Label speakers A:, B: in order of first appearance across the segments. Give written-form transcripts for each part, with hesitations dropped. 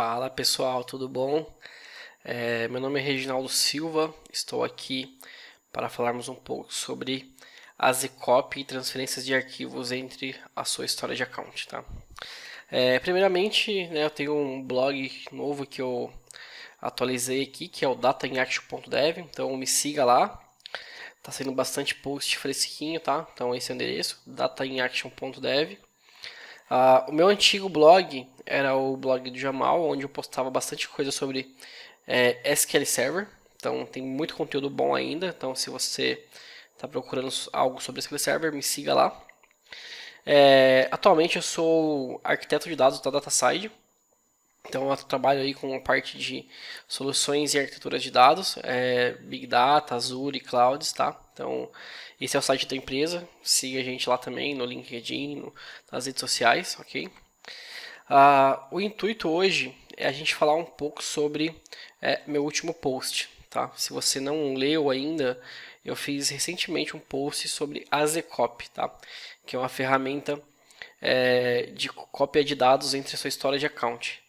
A: Fala pessoal, tudo bom? Meu nome é Reginaldo Silva, estou aqui para falarmos um pouco sobre as e-copy e transferências de arquivos entre a sua história de account, tá? Primeiramente, né, eu tenho um blog novo que eu atualizei aqui, que é o datainaction.dev, então me siga lá, tá sendo bastante post fresquinho, tá? Então esse é o endereço, datainaction.dev. O meu antigo blog era o blog do Jamal, onde eu postava bastante coisa sobre SQL Server. Então tem muito conteúdo bom ainda. Então se você está procurando algo sobre SQL Server, me siga lá. Atualmente eu sou arquiteto de dados da DataSide. Então eu trabalho aí com a parte de soluções e arquiteturas de dados, Big Data, Azure, Clouds, tá? Então esse é o site da empresa, siga a gente lá também no LinkedIn, nas redes sociais, ok? O intuito hoje é a gente falar um pouco sobre meu último post, tá? Se você não leu ainda, eu fiz recentemente um post sobre a Zcopy, tá? Que é uma ferramenta de cópia de dados entre a sua história de account.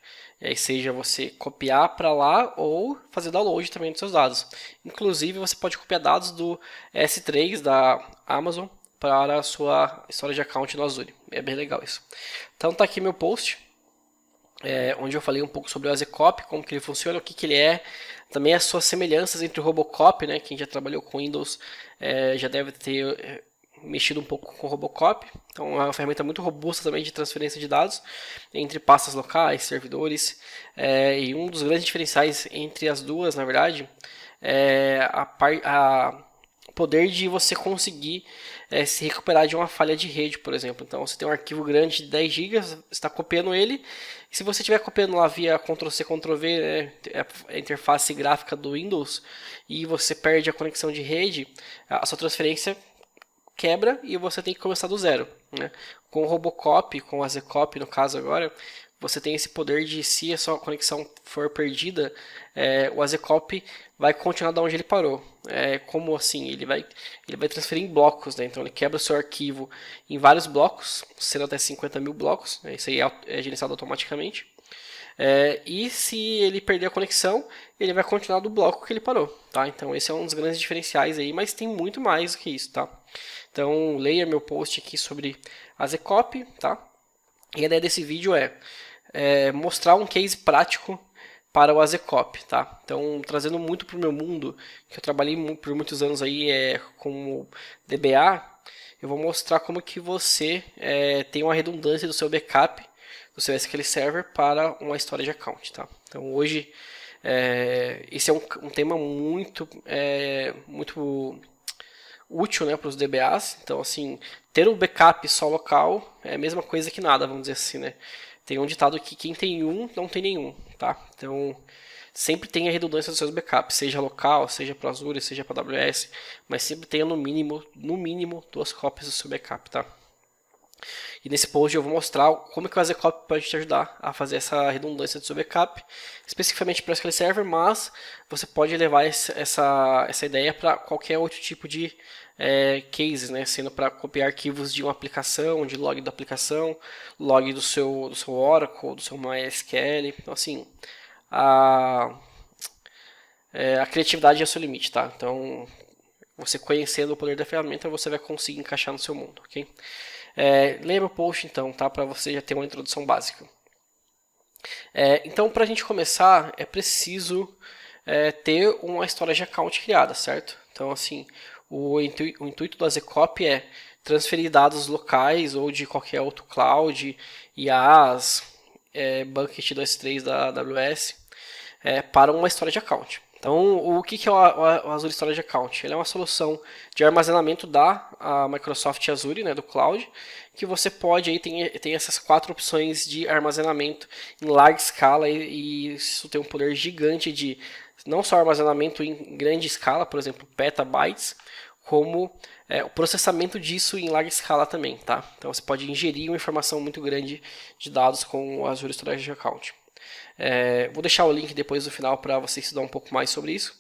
A: E aí seja você copiar para lá ou fazer download também dos seus dados. Inclusive você pode copiar dados do S3 da Amazon para a sua história de account no Azure. É bem legal isso. Então tá aqui meu post, onde eu falei um pouco sobre o Azecop, como que ele funciona, o que, que ele é, também as suas semelhanças entre o Robocop, né? Quem já trabalhou com Windows já deve ter mexido um pouco com o Robocop. Então é uma ferramenta muito robusta também de transferência de dados entre pastas locais, servidores. E um dos grandes diferenciais entre as duas, na verdade, é a poder de você conseguir se recuperar de uma falha de rede, por exemplo. Então você tem um arquivo grande de 10 GB, você está copiando ele, e se você estiver copiando lá via Ctrl+C, Ctrl+V, né, a interface gráfica do Windows, e você perde a conexão de rede, a sua transferência quebra e você tem que começar do zero, né? Com o Robocop, com a Zcopy no caso agora, você tem esse poder de, se a sua conexão for perdida, o Azecop vai continuar da onde ele parou. Como assim? Ele vai transferir em blocos, né? Então ele quebra o seu arquivo em vários blocos, sendo até 50 mil blocos, né? Isso aí é gerenciado automaticamente. E se ele perder a conexão, ele vai continuar do bloco que ele parou, tá? Então esse é um dos grandes diferenciais aí, mas tem muito mais do que isso, tá? Então leia meu post aqui sobre a Zcopy, tá? E a ideia desse vídeo é mostrar um case prático para o Azecop, tá? Então, trazendo muito para o meu mundo, que eu trabalhei por muitos anos aí como DBA, eu vou mostrar como que você tem uma redundância do seu backup, do seu SQL Server para uma história de account, tá? Então, hoje, esse é um tema muito útil, né, para os DBAs. Então, assim, ter um backup só local é a mesma coisa que nada, vamos dizer assim, né? Tem um ditado que quem tem um, não tem nenhum, tá? Então, sempre tenha redundância dos seus backups, seja local, seja para Azure, seja para AWS, mas sempre tenha no mínimo 2 cópias do seu backup, tá? E nesse post eu vou mostrar como que o Azecop pode te ajudar a fazer essa redundância do seu backup, especificamente para o SQL Server, mas você pode levar essa ideia para qualquer outro tipo de cases, né? Sendo para copiar arquivos de uma aplicação, de log da aplicação, log do seu Oracle, do seu MySQL. Então, assim, a criatividade é o seu limite, tá? Então, você conhecendo o poder da ferramenta, você vai conseguir encaixar no seu mundo, ok? Leia meu post então, tá? Para você já ter uma introdução básica. Então, para a gente começar, é preciso ter uma história de account criada, certo? Então, assim, o intuito do Azecop é transferir dados locais ou de qualquer outro cloud, IaaS, Bucket 2.3 da AWS, para uma história de account. Então, o que é o Azure Storage Account? Ele é uma solução de armazenamento da Microsoft Azure, né, do cloud, que você pode, aí tem essas 4 opções de armazenamento em larga escala e isso tem um poder gigante de não só armazenamento em grande escala, por exemplo, petabytes, como o processamento disso em larga escala também, tá? Então você pode ingerir uma informação muito grande de dados com o Azure Storage Account. Vou deixar o link depois no final para você estudar um pouco mais sobre isso.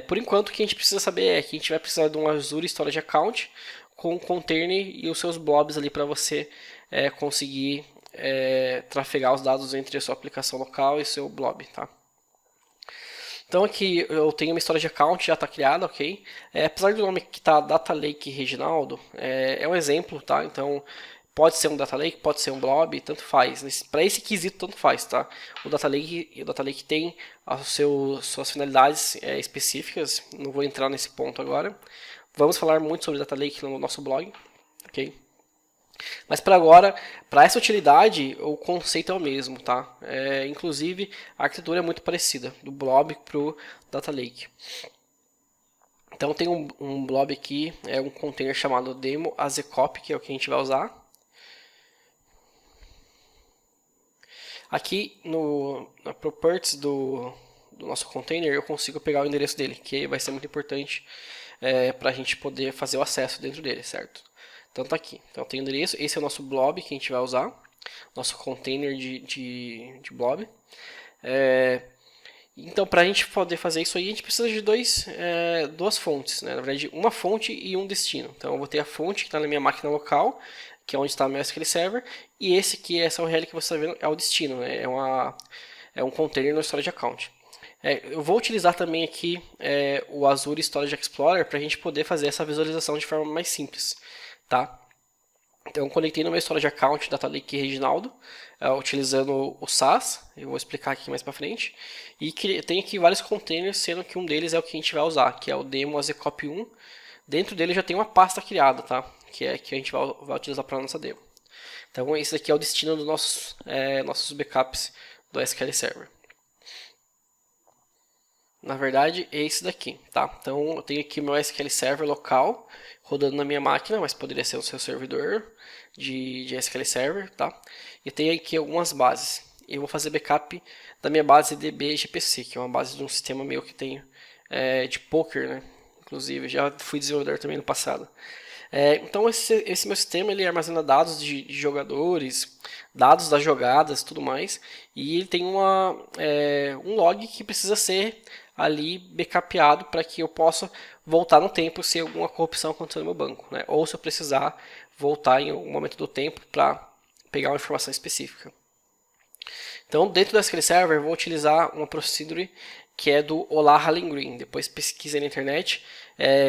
A: Por enquanto, o que a gente precisa saber é que a gente vai precisar de um Azure Storage Account com um container e os seus blobs ali para você conseguir trafegar os dados entre a sua aplicação local e seu blob, tá? Então aqui eu tenho uma história de account, já está criada, ok? Apesar do nome que está Data Lake Reginaldo, é um exemplo, tá? Então pode ser um Data Lake, pode ser um blob, tanto faz. Para esse quesito, tanto faz, tá? O Data Lake tem suas finalidades específicas, não vou entrar nesse ponto agora. Vamos falar muito sobre Data Lake no nosso blog, ok? Mas para agora, para essa utilidade, o conceito é o mesmo, tá? Inclusive, a arquitetura é muito parecida, do blob para o Data Lake. Então tem um blob aqui, um container chamado demo azecop, que é o que a gente vai usar. Aqui na properties do nosso container, eu consigo pegar o endereço dele, que vai ser muito importante para a gente poder fazer o acesso dentro dele, certo? Então tá aqui. Então tem o endereço. Esse é o nosso blob que a gente vai usar. Nosso container de blob. Então para a gente poder fazer isso aí, a gente precisa de duas fontes. Né? Na verdade, uma fonte e um destino. Então eu vou ter a fonte que está na minha máquina local, que é onde está o meu SQL Server. E esse aqui, essa URL que você está vendo, é o destino. Né? É um container no Storage Account. Eu vou utilizar também aqui o Azure Storage Explorer para a gente poder fazer essa visualização de forma mais simples. Tá? Então, conectei no meu Storage Account Data Lake Reginaldo, utilizando o SAS, eu vou explicar aqui mais para frente. E tem aqui vários containers, sendo que um deles é o que a gente vai usar, que é o demo azecop 1. Dentro dele já tem uma pasta criada, tá? Que a gente vai utilizar para a nossa demo. Então, esse aqui é o destino dos nossos backups do SQL Server. Na verdade, é esse daqui, tá? Então, eu tenho aqui o meu SQL Server local, rodando na minha máquina, mas poderia ser o seu servidor de SQL Server, tá? E tenho aqui algumas bases. Eu vou fazer backup da minha base DB-GPC, que é uma base de um sistema meu que tenho de poker, né? Inclusive, já fui desenvolvedor também no passado. Então esse meu sistema ele armazena dados de jogadores, dados das jogadas, tudo mais, e ele tem um log que precisa ser ali backupeado para que eu possa voltar no tempo se alguma corrupção acontecer no meu banco, né? Ou se eu precisar voltar em algum momento do tempo para pegar uma informação específica. Então, dentro do SQL Server, eu vou utilizar uma procedure que é do Olá Green. Depois pesquisa na internet.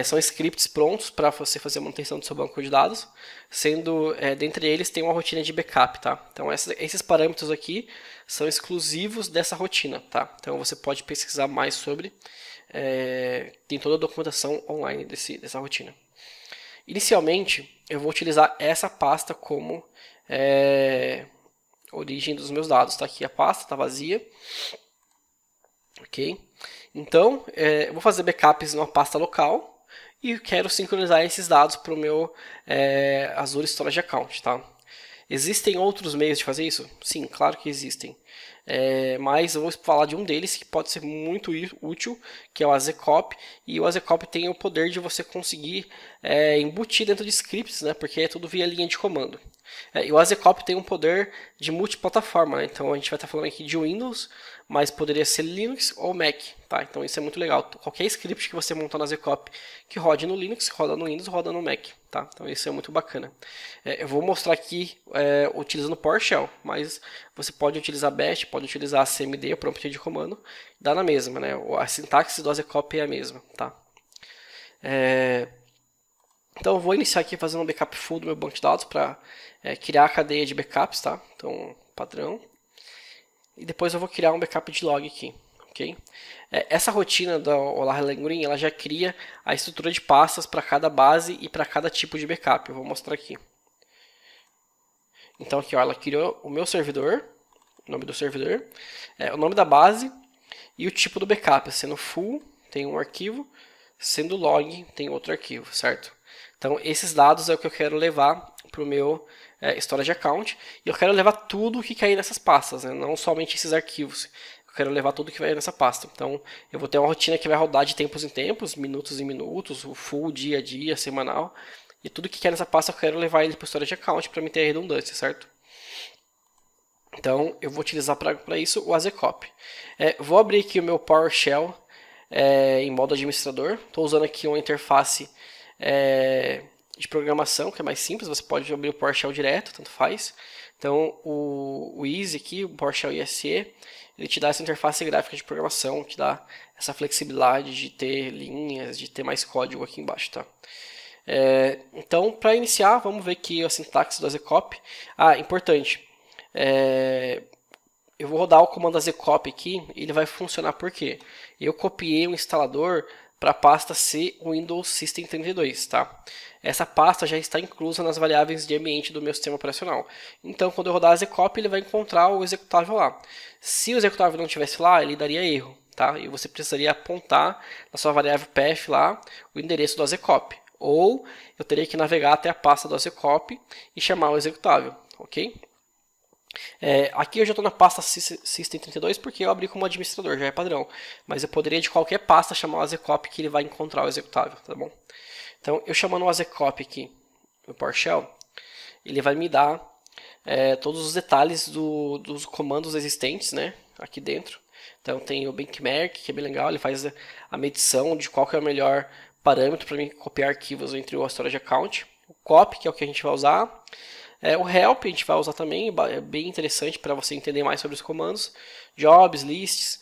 A: São scripts prontos para você fazer a manutenção do seu banco de dados, sendo dentre eles tem uma rotina de backup, tá? Então esses parâmetros aqui são exclusivos dessa rotina, tá? Então você pode pesquisar mais sobre, tem toda a documentação online dessa rotina. Inicialmente eu vou utilizar essa pasta como origem dos meus dados, tá? Aqui a pasta está vazia. Ok? Então, eu vou fazer backups numa pasta local e quero sincronizar esses dados para o meu Azure Storage Account, tá? Existem outros meios de fazer isso? Sim, claro que existem. Mas eu vou falar de um deles que pode ser muito útil, que é o azecop. E o azecop tem o poder de você conseguir embutir dentro de scripts, né? Porque é tudo via linha de comando. E o azecop tem um poder de multiplataforma, né? Então a gente vai estar falando aqui de Windows, mas poderia ser Linux ou Mac, tá? Então isso é muito legal. Qualquer script que você montar no azecop que rode no Linux, roda no Windows, roda no Mac, tá? Então isso é muito bacana. Eu vou mostrar aqui utilizando PowerShell, mas você pode utilizar Bash, pode utilizar CMD, o prompt de comando, dá na mesma, né? A sintaxe do azecop é a mesma, tá? Então eu vou iniciar aqui fazendo um backup full do meu banco de dados para criar a cadeia de backups, tá? Então, padrão. E depois eu vou criar um backup de log aqui, ok? Essa rotina da Olá Green, ela já cria a estrutura de pastas para cada base e para cada tipo de backup. Eu vou mostrar aqui. Então aqui, ó, ela criou o meu servidor, o nome do servidor, o nome da base e o tipo do backup. Sendo full, tem um arquivo, sendo log, tem outro arquivo, certo? Então esses dados é o que eu quero levar para o meu Storage Account. E eu quero levar tudo que cair nessas pastas, né? Não somente esses arquivos. Eu quero levar tudo que vai nessa pasta. Então eu vou ter uma rotina que vai rodar de tempos em tempos, minutos em minutos, o full, dia a dia, semanal. E tudo que quer nessa pasta eu quero levar ele para o Storage Account para me ter redundância, certo? Então eu vou utilizar para isso o azecop. Vou abrir aqui o meu PowerShell em modo administrador. Estou usando aqui uma interface de programação que é mais simples. Você pode abrir o PowerShell direto, tanto faz. Então, o Easy aqui, o PowerShell ISE, ele te dá essa interface gráfica de programação, que dá essa flexibilidade de ter linhas, de ter mais código aqui embaixo, tá? Então, para iniciar, vamos ver aqui a sintaxe do azecop. Importante. Eu vou rodar o comando azecop aqui, e ele vai funcionar por quê? Eu copiei o instalador para a pasta C Windows System 32, tá? Essa pasta já está inclusa nas variáveis de ambiente do meu sistema operacional. Então, quando eu rodar azecop, ele vai encontrar o executável lá. Se o executável não estivesse lá, ele daria erro, tá? E você precisaria apontar na sua variável path lá o endereço do azecop. Ou eu teria que navegar até a pasta do azecop e chamar o executável, ok? Aqui eu já estou na pasta System32 porque eu abri como administrador, já é padrão. Mas eu poderia de qualquer pasta chamar o azecop que ele vai encontrar o executável, tá bom? Então, eu chamando o azecop aqui no PowerShell, ele vai me dar todos os detalhes dos comandos existentes, né, aqui dentro. Então, tem o benchmark, que é bem legal, ele faz a medição de qual que é o melhor parâmetro para mim copiar arquivos entre o storage account. O copy, que é o que a gente vai usar. O help a gente vai usar também, é bem interessante para você entender mais sobre os comandos. Jobs, lists,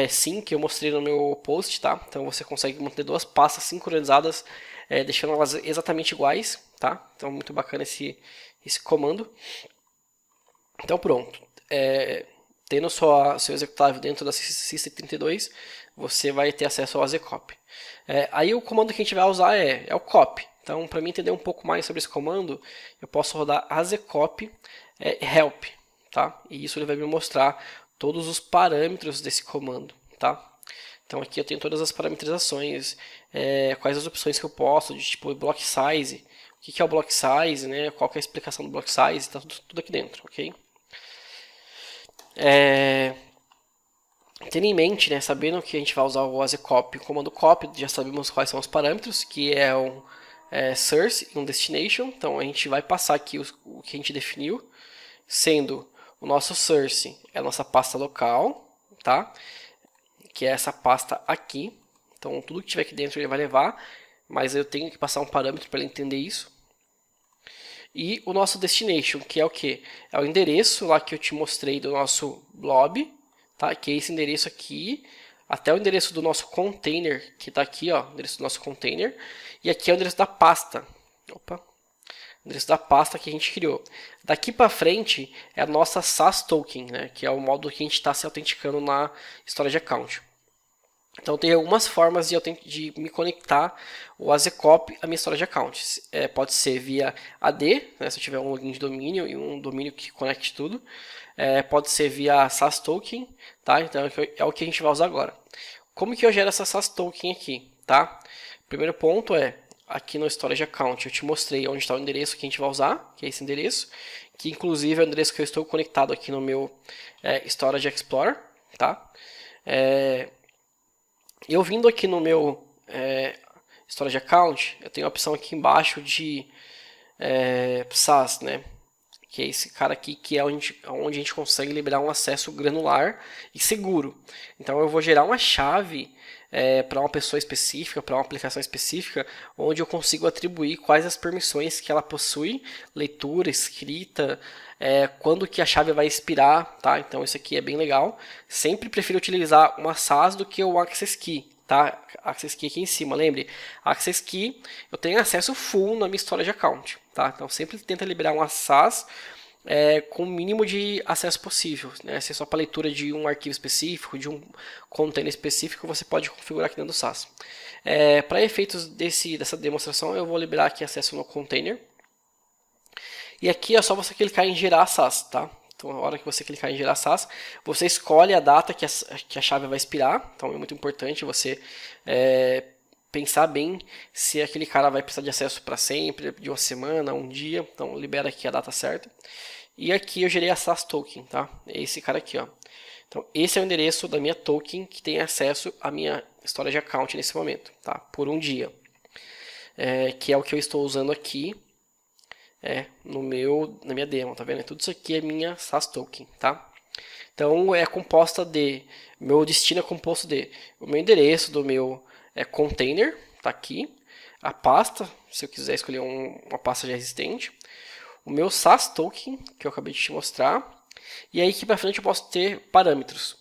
A: sync, eu mostrei no meu post, tá? Então você consegue manter duas pastas sincronizadas, deixando elas exatamente iguais, tá? Então muito bacana esse comando. Então pronto, tendo seu executável dentro da System32, você vai ter acesso ao azecop. Aí o comando que a gente vai usar é o copy. Então, para mim entender um pouco mais sobre esse comando, eu posso rodar azecop help, tá? E isso ele vai me mostrar todos os parâmetros desse comando, tá? Então aqui eu tenho todas as parametrizações, quais as opções que eu posso, de tipo block size, o que é o block size, né? Qual que é a explicação do block size, tá tudo aqui dentro, ok? Tendo em mente, né, sabendo que a gente vai usar o azecop, o comando copy, já sabemos quais são os parâmetros, que é um source e um destination. Então a gente vai passar aqui o que a gente definiu, sendo o nosso source é a nossa pasta local, tá? Que é essa pasta aqui. Então tudo que tiver aqui dentro ele vai levar, mas eu tenho que passar um parâmetro para ele entender isso. E o nosso destination, que é o que? É o endereço lá que eu te mostrei do nosso blob, tá? Que é esse endereço aqui, até o endereço do nosso container, que está aqui, ó, o endereço do nosso container. E aqui é o endereço da pasta. Opa. O endereço da pasta que a gente criou. Daqui para frente é a nossa SAS token, né? Que é o modo que a gente está se autenticando na storage account. Então tem algumas formas de me conectar o azecop a minha storage account. Pode ser via AD, né, se eu tiver um login de domínio e um domínio que conecte tudo. Pode ser via SAS token, tá? Então é o que a gente vai usar agora. Como que eu gero essa SAS token aqui, tá? Primeiro ponto aqui no storage account eu te mostrei onde está o endereço que a gente vai usar, que é esse endereço, que inclusive é o endereço que eu estou conectado aqui no meu Storage Explorer, tá? Eu vindo aqui no meu Storage Account, eu tenho a opção aqui embaixo de SAS, né? Que é esse cara aqui, que é onde a gente consegue liberar um acesso granular e seguro. Então eu vou gerar uma chave para uma pessoa específica, para uma aplicação específica, onde eu consigo atribuir quais as permissões que ela possui, leitura, escrita, quando que a chave vai expirar, tá? Então isso aqui é bem legal. Sempre prefiro utilizar uma SAS do que o Access Key, tá? Access Key aqui em cima, lembre, Access Key eu tenho acesso full na minha storage account, tá? Então sempre tenta liberar uma SAS com o mínimo de acesso possível, né? Se é só para leitura de um arquivo específico, de um container específico, você pode configurar aqui dentro do SAS. Para efeitos dessa demonstração, eu vou liberar aqui acesso no container. E aqui é só você clicar em gerar SAS, tá? Então, na hora que você clicar em gerar SAS, você escolhe a data que a chave vai expirar. Então, é muito importante você pensar bem se aquele cara vai precisar de acesso para sempre, de uma semana, um dia. Então, libera aqui a data certa. E aqui eu gerei a SAS token, tá? É esse cara aqui, ó. Então, esse é o endereço da minha token que tem acesso à minha storage account nesse momento, tá? Por um dia. Que é o que eu estou usando aqui. Na minha demo, tá vendo? Tudo isso aqui é minha SAS token, tá? Então é composta de, meu destino é composto de o meu endereço do meu container, tá aqui, a pasta, se eu quiser escolher uma pasta já existente, o meu SAS token, que eu acabei de te mostrar, e aí aqui para frente eu posso ter parâmetros.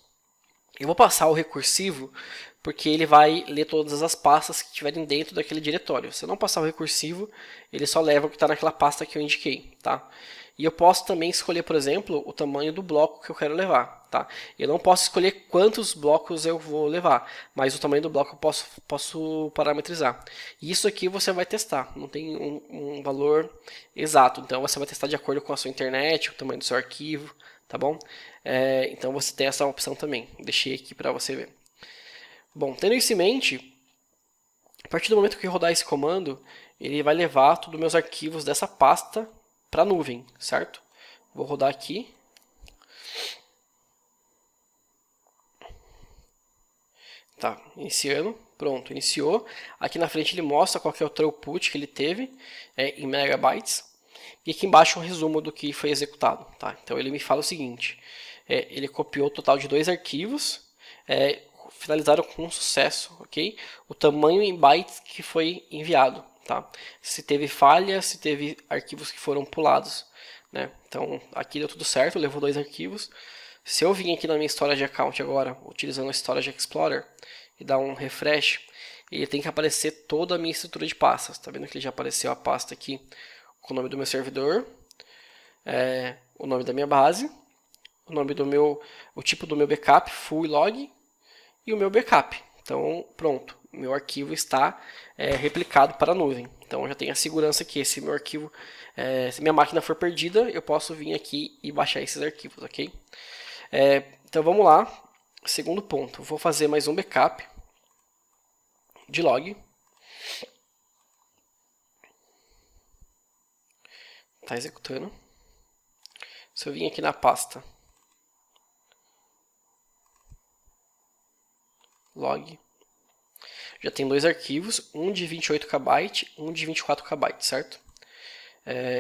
A: Eu vou passar o recursivo porque ele vai ler todas as pastas que estiverem dentro daquele diretório. Se eu não passar o recursivo, ele só leva o que está naquela pasta que eu indiquei, tá? E eu posso também escolher, por exemplo, o tamanho do bloco que eu quero levar, tá? Eu não posso escolher quantos blocos eu vou levar, mas o tamanho do bloco eu posso parametrizar. E isso aqui você vai testar, não tem um valor exato, então você vai testar de acordo com a sua internet, o tamanho do seu arquivo, tá bom? Então você tem essa opção também, deixei aqui para você ver. Bom, tendo isso em mente, a partir do momento que eu rodar esse comando, ele vai levar todos os meus arquivos dessa pasta para a nuvem, certo? Vou rodar aqui. Tá, iniciando. Pronto, iniciou. Aqui na frente ele mostra qual que é o throughput que ele teve em megabytes. E aqui embaixo um resumo do que foi executado. Tá? Então ele me fala o seguinte. Ele copiou o total de 2 arquivos. Finalizaram com sucesso, ok? O tamanho em bytes que foi enviado, tá? Se teve falha, se teve arquivos que foram pulados, né? Então aqui deu tudo certo, levou 2 arquivos. Se eu vim aqui na minha história de account agora, utilizando a Storage Explorer e dar um refresh, ele tem que aparecer toda a minha estrutura de pastas. Tá vendo que ele já apareceu a pasta aqui com o nome do meu servidor, o nome da minha base, o nome do o tipo do meu backup, full log, e o meu backup. Então, pronto, meu arquivo está replicado para a nuvem. Então, eu já tenho a segurança que se meu arquivo, se minha máquina for perdida, eu posso vir aqui e baixar esses arquivos, ok? Então, vamos lá. Segundo ponto, vou fazer mais um backup de log. Está executando. Se eu vir aqui na pasta log, já tem 2 arquivos, um de 28 KB, um de 24 KB, certo?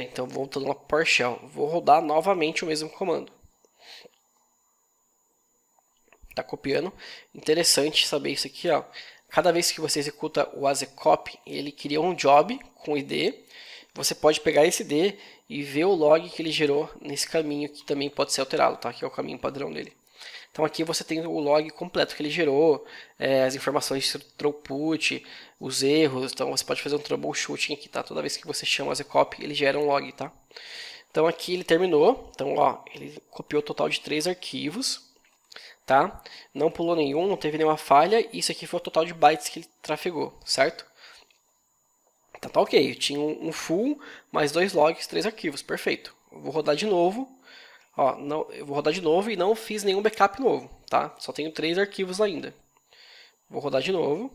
A: Então, voltando lá para o PowerShell, vou rodar novamente o mesmo comando. Tá copiando. Interessante saber isso aqui, ó. Cada vez que você executa o asecop, ele cria um job com ID. Você pode pegar esse ID e ver o log que ele gerou nesse caminho, que também pode ser alterado, tá? Que é o caminho padrão dele. Então aqui você tem o log completo que ele gerou, as informações de throughput, os erros. Então você pode fazer um troubleshooting aqui, tá? Toda vez que você chama o asecop, ele gera um log, tá? Então aqui ele terminou. Então, ó, ele copiou o total de 3 arquivos, tá? Não pulou nenhum, não teve nenhuma falha. Isso aqui foi o total de bytes que ele trafegou, certo? Então tá ok. Tinha um full, mais 2 logs, 3 arquivos, perfeito. Eu vou rodar de novo. Ó, não, eu vou rodar de novo e não fiz nenhum backup novo, tá? Só tenho 3 arquivos ainda. Vou rodar de novo.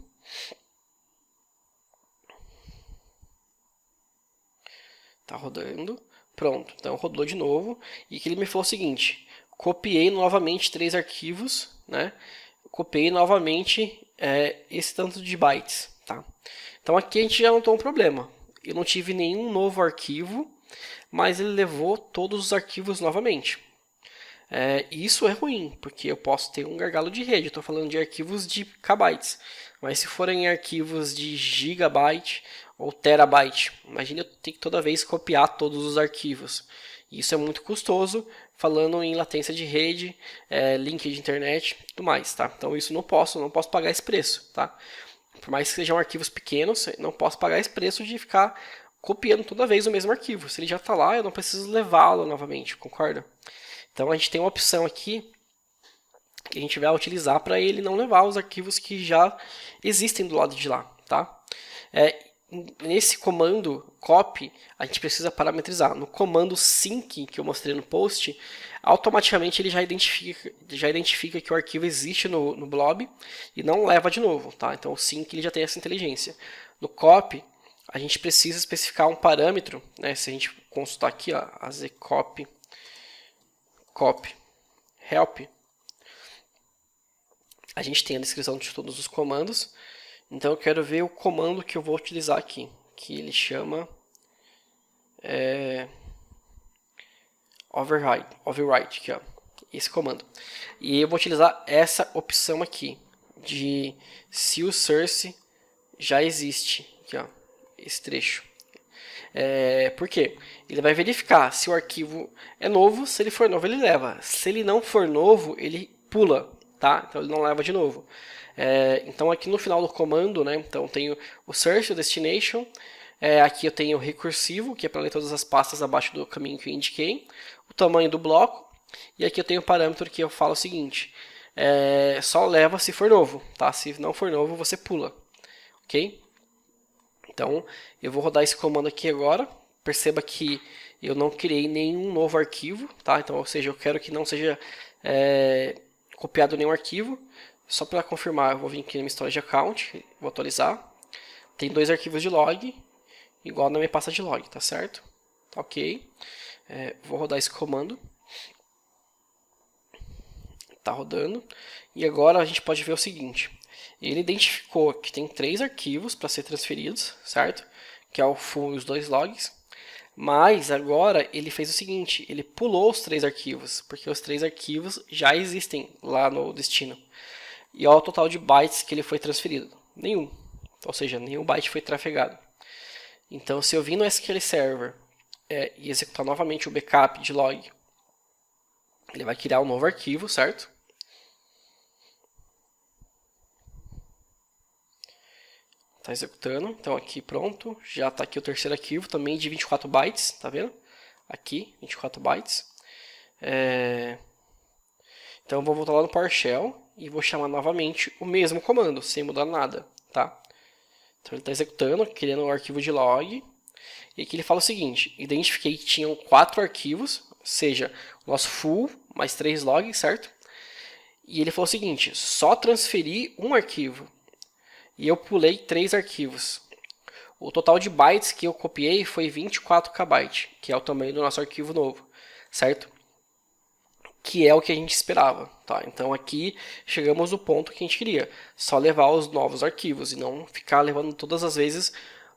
A: Tá rodando. Pronto, então rodou de novo. E que ele me falou o seguinte: copiei novamente 3 arquivos, né? Copiei novamente esse tanto de bytes, tá? Então aqui a gente já notou um problema. Eu não tive nenhum novo arquivo, mas ele levou todos os arquivos novamente. Isso é ruim, porque eu posso ter um gargalo de rede. Estou falando de arquivos de kbytes. Mas se forem arquivos de gigabyte ou terabyte, imagine eu ter que toda vez copiar todos os arquivos. Isso é muito custoso, falando em latência de rede, link de internet, tudo mais, tá? Então isso não posso pagar esse preço, tá? Por mais que sejam arquivos pequenos, não posso pagar esse preço de ficar copiando toda vez o mesmo arquivo. Se ele já está lá, eu não preciso levá-lo novamente, concorda? Então a gente tem uma opção aqui que a gente vai utilizar para ele não levar os arquivos que já existem do lado de lá, tá? Nesse comando copy, a gente precisa parametrizar. No comando sync, que eu mostrei no post, automaticamente ele já identifica que o arquivo existe no blob e não leva de novo, tá? Então o sync ele já tem essa inteligência. No copy, a gente precisa especificar um parâmetro, né? Se a gente consultar aqui, ó, asecop copy help, a gente tem a descrição de todos os comandos. Então eu quero ver o comando que eu vou utilizar aqui, que ele chama override, que é esse comando. E eu vou utilizar essa opção aqui de se o source já existe, aqui, ó, esse trecho. Por quê? Ele vai verificar se o arquivo é novo, se ele for novo ele leva, se ele não for novo ele pula, tá? Então ele não leva de novo. Então aqui no final do comando, né, então tenho o search, o destination, aqui eu tenho o recursivo, que é para ler todas as pastas abaixo do caminho que eu indiquei, o tamanho do bloco, e aqui eu tenho o parâmetro que eu falo o seguinte, só leva se for novo, tá? Se não for novo você pula, ok? Então eu vou rodar esse comando aqui agora, perceba que eu não criei nenhum novo arquivo, tá? Então, ou seja, eu quero que não seja copiado nenhum arquivo. Só para confirmar, eu vou vir aqui na minha storage account, vou atualizar. Tem 2 arquivos de log, igual na minha pasta de log, tá certo? Tá ok. Vou rodar esse comando. Tá rodando. E agora a gente pode ver o seguinte. Ele identificou que tem 3 arquivos para ser transferidos, certo? Que é o full e os 2 logs. Mas agora ele fez o seguinte, ele pulou os 3 arquivos, porque os 3 arquivos já existem lá no destino. E olha o total de bytes que ele foi transferido. Nenhum. Ou seja, nenhum byte foi trafegado. Então, se eu vir no SQL Server e executar novamente o backup de log, ele vai criar um novo arquivo, certo? Está executando. Então, aqui pronto. Já está aqui o terceiro arquivo, também de 24 bytes. Tá vendo? Aqui, 24 bytes. Então, eu vou voltar lá no PowerShell e vou chamar novamente o mesmo comando, sem mudar nada, tá? Então ele está executando, criando um arquivo de log. E aqui ele fala o seguinte, identifiquei que tinham 4 arquivos, ou seja, o nosso full mais 3 logs, certo? E ele falou o seguinte, só transferi um arquivo. E eu pulei 3 arquivos. O total de bytes que eu copiei foi 24 KB, que é o tamanho do nosso arquivo novo, certo? Que é o que a gente esperava, tá? Então aqui chegamos no ponto que a gente queria, só levar os novos arquivos e não ficar levando todas as vezes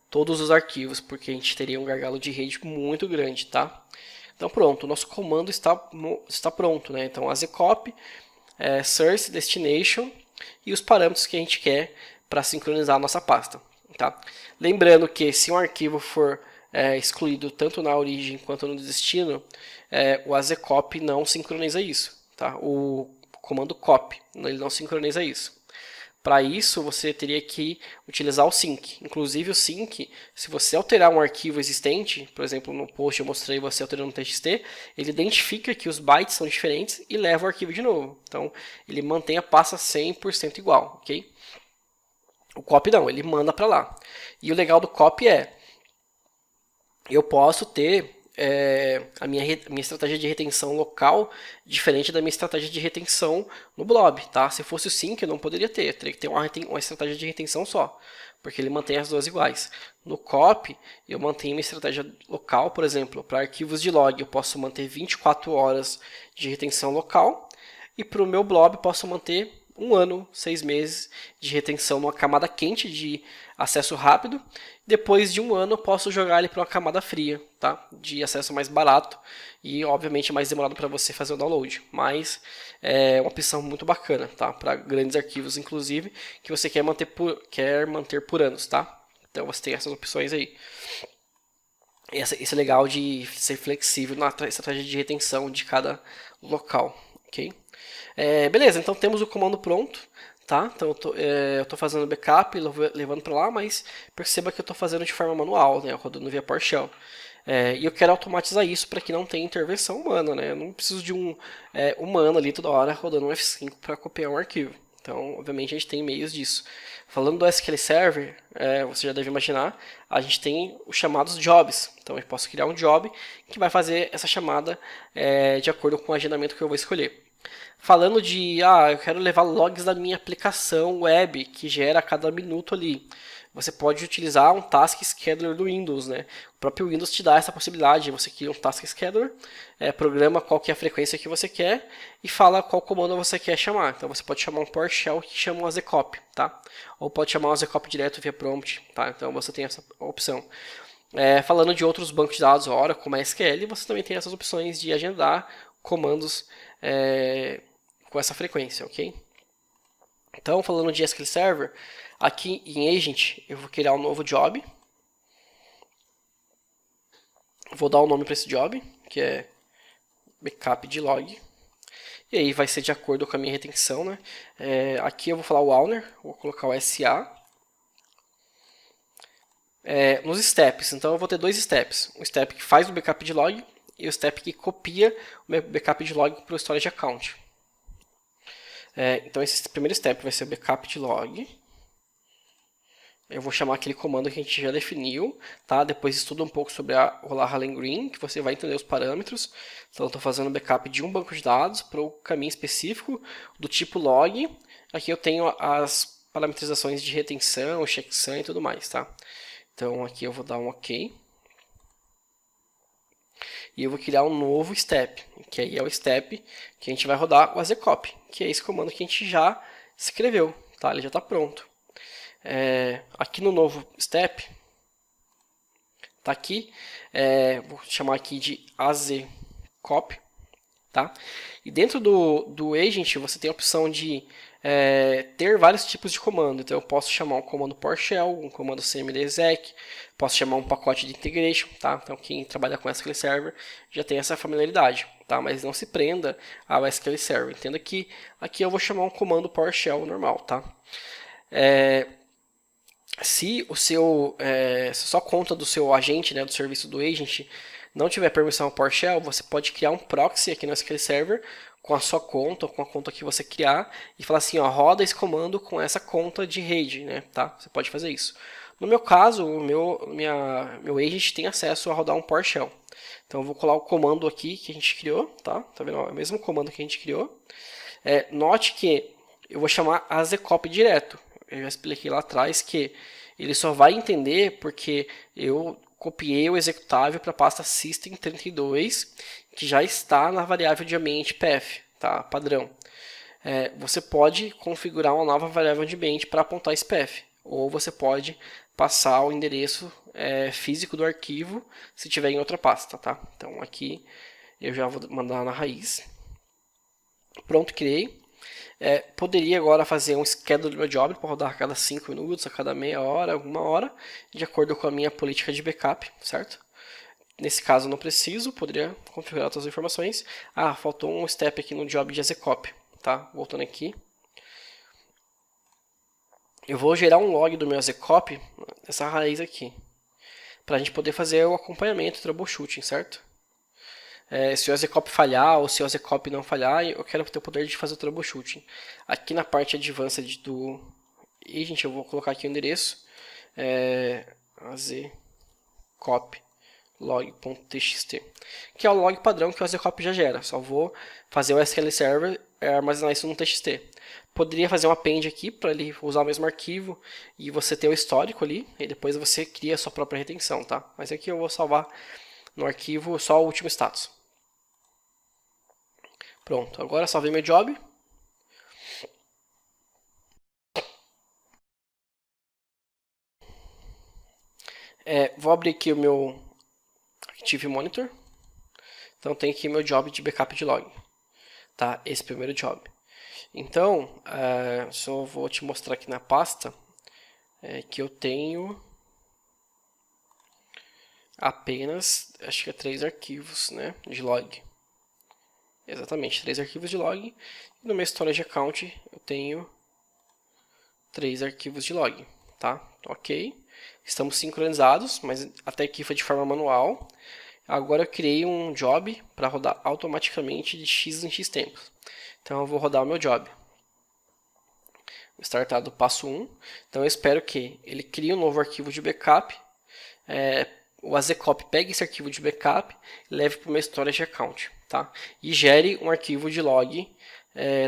A: todos os arquivos, porque a gente teria um gargalo de rede muito grande, tá? Então pronto, o nosso comando está pronto, né? Então azcop, source, destination e os parâmetros que a gente quer para sincronizar a nossa pasta, tá? Lembrando que se um arquivo for excluído tanto na origem quanto no destino, o azcop não sincroniza isso, tá? O comando copy, ele não sincroniza isso. Para isso, você teria que utilizar o sync. Inclusive, o sync, se você alterar um arquivo existente, por exemplo, no post eu mostrei você alterando um TXT, ele identifica que os bytes são diferentes e leva o arquivo de novo. Então, ele mantém a pasta 100% igual, ok? O copy não, ele manda para lá. E o legal do copy eu posso ter a minha estratégia de retenção local diferente da minha estratégia de retenção no blob, tá? Se fosse o sync, eu não poderia ter, eu teria que ter uma estratégia de retenção só, porque ele mantém as duas iguais. No copy, eu mantenho uma estratégia local, por exemplo, para arquivos de log eu posso manter 24 horas de retenção local, e para o meu blob eu posso manter 1 ano, 6 meses de retenção numa camada quente de acesso rápido. Depois de 1 ano eu posso jogar ele para uma camada fria, tá? De acesso mais barato e obviamente mais demorado para você fazer o download. Mas é uma opção muito bacana, tá? Para grandes arquivos, inclusive, que você quer manter por anos, tá? Então você tem essas opções aí. Isso é legal de ser flexível na estratégia de retenção de cada local, ok? Beleza, então temos o comando pronto, tá? Então eu tô fazendo backup, levando para lá, mas perceba que eu estou fazendo de forma manual, né? Rodando via PowerShell. E eu quero automatizar isso para que não tenha intervenção humana, né? Eu não preciso de um humano ali toda hora rodando um F5 para copiar um arquivo. Então, obviamente, a gente tem meios disso. Falando do SQL Server, você já deve imaginar, a gente tem os chamados jobs. Então, eu posso criar um job que vai fazer essa chamada de acordo com o agendamento que eu vou escolher. Falando de, eu quero levar logs da minha aplicação web, que gera a cada minuto ali. Você pode utilizar um Task Scheduler do Windows, né? O próprio Windows te dá essa possibilidade. Você cria um Task Scheduler, programa qual que é a frequência que você quer e fala qual comando você quer chamar. Então você pode chamar um PowerShell que chama um azcop, tá? Ou pode chamar um azcop direto via prompt, tá? Então você tem essa opção. Falando de outros bancos de dados, Oracle, como SQL, você também tem essas opções de agendar comandos com essa frequência, ok? Então, falando de SQL Server, aqui em Agent eu vou criar um novo job. Vou dar o nome para esse job, que é backup de log. E aí vai ser de acordo com a minha retenção, né? Aqui eu vou falar o owner, vou colocar o SA. Nos steps, então eu vou ter dois steps. Um step que faz o backup de log e o step que copia o meu backup de log para o storage account. Então esse primeiro step vai ser o backup de log. Eu vou chamar aquele comando que a gente já definiu, tá? Depois estuda um pouco sobre o Hallen Green, que você vai entender os parâmetros. Então eu estou fazendo backup de um banco de dados para o caminho específico do tipo log. Aqui eu tenho as parametrizações de retenção, checksum e tudo mais, tá? Então aqui eu vou dar um OK. E eu vou criar um novo step, que aí é o step que a gente vai rodar o azcop, que é esse comando que a gente já escreveu, tá? Ele já está pronto. Aqui no novo step, tá aqui, vou chamar aqui de azcop, tá? E dentro do agent você tem a opção de ter vários tipos de comando. Então eu posso chamar um comando PowerShell, um comando cmd.exec, posso chamar um pacote de integration, tá? Então quem trabalha com SQL Server já tem essa familiaridade, tá? Mas não se prenda ao SQL Server. Entenda que aqui eu vou chamar um comando PowerShell normal, tá? Se a sua conta do seu agente, né, do serviço do agent, não tiver permissão ao PowerShell, você pode criar um proxy aqui no SQL Server com a sua conta, ou com a conta que você criar, e falar assim, ó, roda esse comando com essa conta de rede, né, tá? Você pode fazer isso. No meu caso, o meu agent tem acesso a rodar um PowerShell. Então eu vou colar o comando aqui que a gente criou, tá? Tá vendo? É o mesmo comando que a gente criou. Note que eu vou chamar azcop direto. Eu já expliquei lá atrás que ele só vai entender porque eu copiei o executável para a pasta system32, que já está na variável de ambiente path, tá? Padrão. Você pode configurar uma nova variável de ambiente para apontar esse path, ou você pode passar o endereço físico do arquivo se tiver em outra pasta, tá? Então aqui eu já vou mandar na raiz. Pronto, criei. Poderia agora fazer um schedule do meu job para rodar a cada 5 minutos, a cada meia hora, alguma hora, de acordo com a minha política de backup, certo? Nesse caso não preciso, poderia configurar outras informações. Faltou um step aqui no job de azcop, tá? Voltando aqui. Eu vou gerar um log do meu azcop nessa raiz aqui, para a gente poder fazer o acompanhamento, o troubleshooting, certo? Se o azcop falhar ou se o azcop não falhar, eu quero ter o poder de fazer o troubleshooting. Aqui na parte advanced do agent eu vou colocar aqui o endereço azcop log.txt, que é o log padrão que o azcop já gera. Só vou fazer o SQL Server armazenar isso no txt. Poderia fazer um append aqui para ele usar o mesmo arquivo e você ter o histórico ali, e depois você cria a sua própria retenção, tá? Mas aqui eu vou salvar no arquivo só o último status. Pronto, agora salvei meu job. Vou abrir aqui o meu Active Monitor. Então tem aqui meu job de backup de log. Tá? Esse primeiro job. Então, só vou te mostrar aqui na pasta que eu tenho apenas, acho que 3 arquivos, né, de log. Exatamente, 3 arquivos de log. E no meu storage account eu tenho 3 arquivos de log, tá? Ok. Estamos sincronizados, mas até aqui foi de forma manual. Agora eu criei um job para rodar automaticamente de X em X tempos. Então eu vou rodar o meu job. Vou startar do passo 1. Então eu espero que ele crie um novo arquivo de backup. O azcop pegue esse arquivo de backup e leve para o meu storage account, tá? E gere um arquivo de log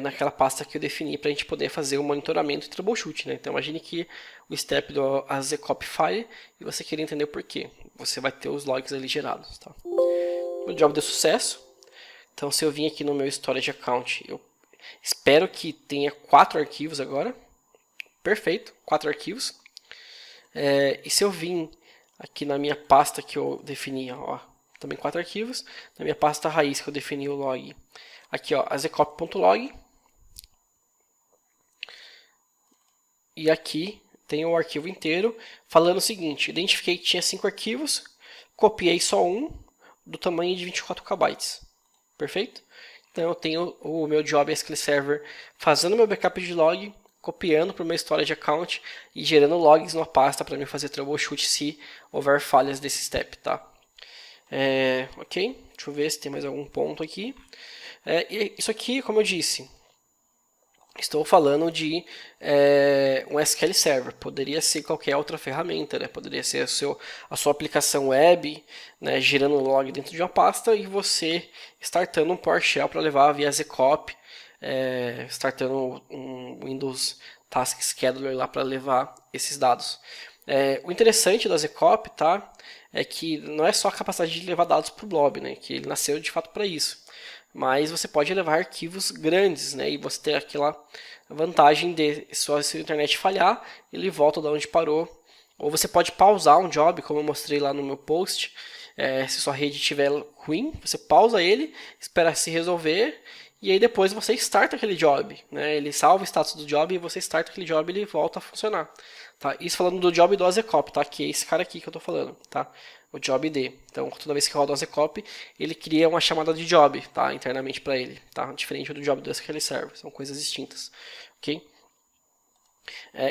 A: naquela pasta que eu defini para a gente poder fazer o monitoramento e troubleshoot, né? Então imagine que o step do azcop falhe e você queria entender o porquê. Você vai ter os logs ali gerados, tá? O job deu sucesso. Então se eu vim aqui no meu storage account, eu espero que tenha 4 arquivos agora. Perfeito, 4 arquivos. E se eu vim aqui na minha pasta que eu defini, ó, também 4 arquivos. Na minha pasta raiz que eu defini o log, aqui ó, azcop.log. E aqui tem o arquivo inteiro falando o seguinte: identifiquei que tinha 5 arquivos, copiei só um, do tamanho de 24 KB. Perfeito? Então eu tenho o meu job SQL Server fazendo meu backup de log, copiando para o meu storage account e gerando logs numa pasta para mim fazer troubleshoot se houver falhas desse step, tá? Ok, deixa eu ver se tem mais algum ponto aqui. Isso aqui, como eu disse, estou falando de um SQL Server, poderia ser qualquer outra ferramenta, né? Poderia ser a sua aplicação web, né? Gerando log dentro de uma pasta e você startando um PowerShell para levar via Zcop, startando um Windows Task Scheduler lá para levar esses dados. O interessante da Zcop, tá? É que não é só a capacidade de levar dados para o blob, né? Que ele nasceu de fato para isso. Mas você pode levar arquivos grandes, né? E você ter aquela vantagem de, se a internet falhar, ele volta de onde parou. Ou você pode pausar um job, como eu mostrei lá no meu post. Se sua rede estiver ruim, você pausa ele, espera se resolver, e aí depois você starta aquele job, né? Ele salva o status do job e você starta aquele job e ele volta a funcionar. Tá? Isso falando do job do Azecop, tá? Que é esse cara aqui que eu tô falando, tá? O job D. Então, toda vez que roda o Azecop, ele cria uma chamada de job, tá? Internamente para ele, tá? Diferente do job do SQL Server, são coisas distintas, ok?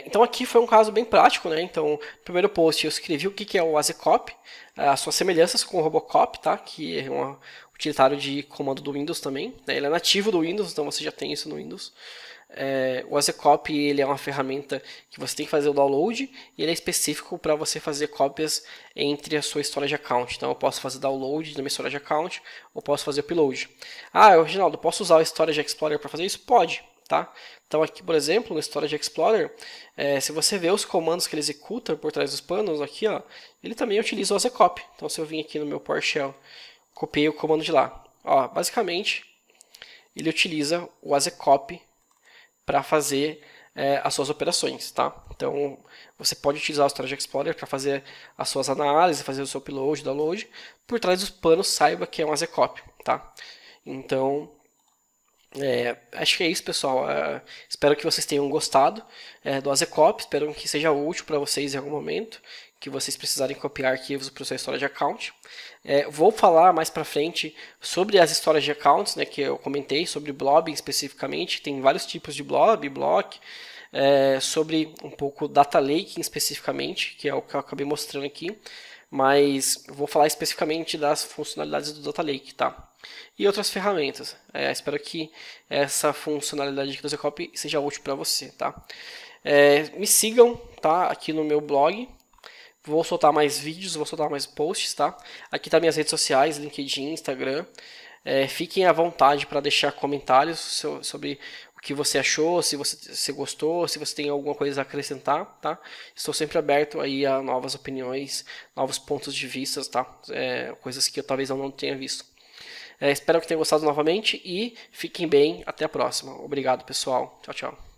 A: Então aqui foi um caso bem prático, né? Então, no primeiro post eu escrevi o que é o Azecop, as suas semelhanças com o Robocop, tá? Que é um utilitário de comando do Windows também, né? Ele é nativo do Windows, então você já tem isso no Windows. O Azecop ele é uma ferramenta que você tem que fazer o download e ele é específico para você fazer cópias entre a sua storage account. Então eu posso fazer download da minha storage account ou posso fazer upload. Reginaldo, posso usar o Storage Explorer para fazer isso? Pode. Tá? Então aqui, por exemplo, no Storage Explorer, se você vê os comandos que ele executa por trás dos panos, aqui, ó, ele também utiliza o Azecop. Então se eu vim aqui no meu PowerShell, copiei o comando de lá. Ó, basicamente, ele utiliza o Azecop para fazer as suas operações. Tá? Então você pode utilizar o Storage Explorer para fazer as suas análises, fazer o seu upload, download. Por trás dos panos, saiba que é um Azecop. Tá? Então... acho que é isso, pessoal. Espero que vocês tenham gostado do Azecop. Espero que seja útil para vocês em algum momento, que vocês precisarem copiar arquivos para o seu storage account. Vou falar mais para frente sobre as storage accounts, né, que eu comentei, sobre blob especificamente. Tem vários tipos de blob, block. Sobre um pouco data lake especificamente, que é o que eu acabei mostrando aqui. Mas vou falar especificamente das funcionalidades do Data Lake, tá? E outras ferramentas. Espero que essa funcionalidade aqui do Zcop seja útil para você, tá? Me sigam, tá? Aqui no meu blog. Vou soltar mais vídeos, vou soltar mais posts, tá? Aqui tá minhas redes sociais, LinkedIn, Instagram. Fiquem à vontade para deixar comentários sobre o que você achou, se você gostou, se você tem alguma coisa a acrescentar, tá? Estou sempre aberto aí a novas opiniões, novos pontos de vista, tá? Coisas que eu talvez eu não tenha visto. Espero que tenham gostado novamente e fiquem bem. Até a próxima. Obrigado, pessoal. Tchau, tchau.